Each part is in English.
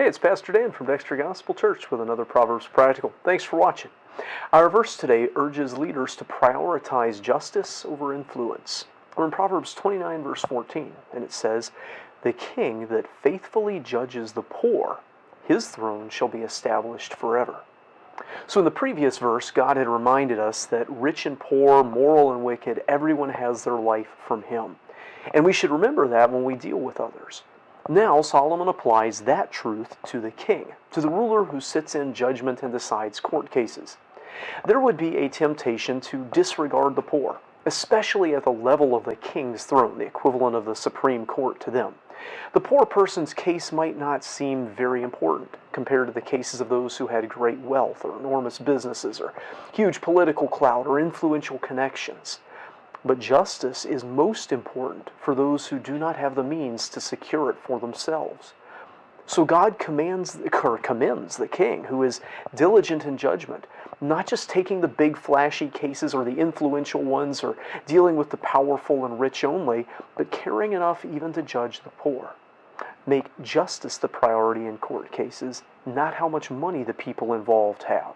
Hey, it's Pastor Dan from Dexter Gospel Church with another Proverbs Practical. Thanks for watching. Our verse today urges leaders to prioritize justice over influence. We're in Proverbs 29, verse 14, and it says, "The king that faithfully judges the poor, his throne shall be established forever." So in the previous verse, God had reminded us that rich and poor, moral and wicked, everyone has their life from him. And we should remember that when we deal with others. Now Solomon applies that truth to the king, to the ruler who sits in judgment and decides court cases. There would be a temptation to disregard the poor, especially at the level of the king's throne, the equivalent of the Supreme Court to them. The poor person's case might not seem very important compared to the cases of those who had great wealth or enormous businesses or huge political clout or influential connections. But justice is most important for those who do not have the means to secure it for themselves. So God commends the king, who is diligent in judgment, not just taking the big flashy cases or the influential ones or dealing with the powerful and rich only, but caring enough even to judge the poor. Make justice the priority in court cases, not how much money the people involved have.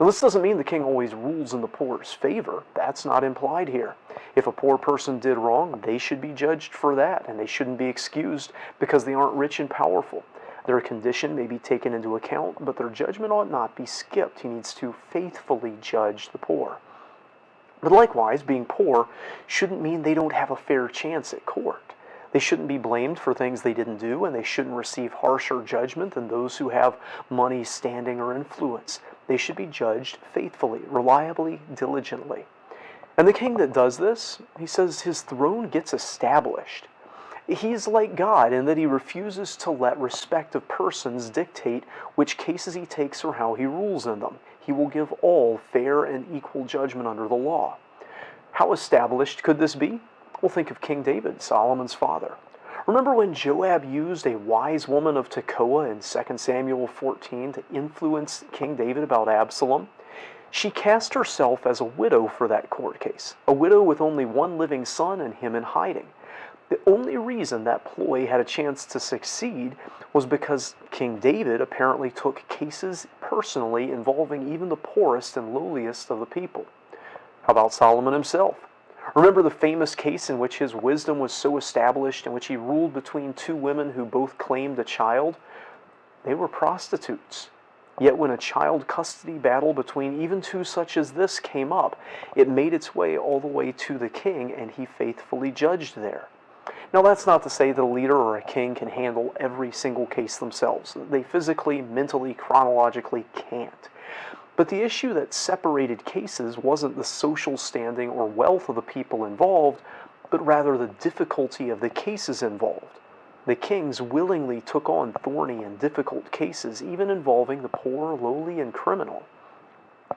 Now, this doesn't mean the king always rules in the poor's favor. That's not implied here. If a poor person did wrong, they should be judged for that, and they shouldn't be excused because they aren't rich and powerful. Their condition may be taken into account, but their judgment ought not be skipped. He needs to faithfully judge the poor. But likewise, being poor shouldn't mean they don't have a fair chance at court. They shouldn't be blamed for things they didn't do, and they shouldn't receive harsher judgment than those who have money, standing, or influence. They should be judged faithfully, reliably, diligently. And the king that does this, he says his throne gets established. He's like God in that he refuses to let respect of persons dictate which cases he takes or how he rules in them. He will give all fair and equal judgment under the law. How established could this be? Well, think of King David, Solomon's father. Remember when Joab used a wise woman of Tekoa in 2 Samuel 14 to influence King David about Absalom? She cast herself as a widow for that court case, a widow with only one living son and him in hiding. The only reason that ploy had a chance to succeed was because King David apparently took cases personally involving even the poorest and lowliest of the people. How about Solomon himself? Remember the famous case in which his wisdom was so established, in which he ruled between two women who both claimed a child? They were prostitutes. Yet when a child custody battle between even two such as this came up, it made its way all the way to the king, and he faithfully judged there. Now that's not to say that a leader or a king can handle every single case themselves. They physically, mentally, chronologically can't. But the issue that separated cases wasn't the social standing or wealth of the people involved, but rather the difficulty of the cases involved. The kings willingly took on thorny and difficult cases, even involving the poor, lowly, and criminal.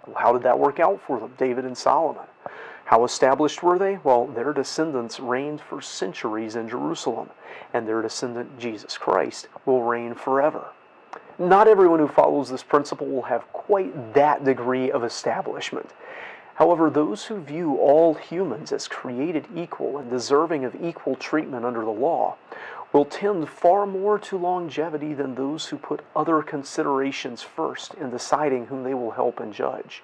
Well, how did that work out for them, David and Solomon? How established were they? Well, their descendants reigned for centuries in Jerusalem, and their descendant, Jesus Christ, will reign forever. Not everyone who follows this principle will have quite that degree of establishment. However, those who view all humans as created equal and deserving of equal treatment under the law will tend far more to longevity than those who put other considerations first in deciding whom they will help and judge.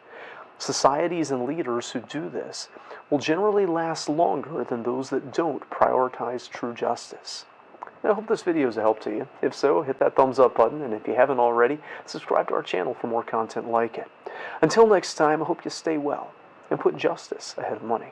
Societies and leaders who do this will generally last longer than those that don't prioritize true justice. I hope this video is a help to you. If so, hit that thumbs up button, and if you haven't already, subscribe to our channel for more content like it. Until next time, I hope you stay well and put justice ahead of money.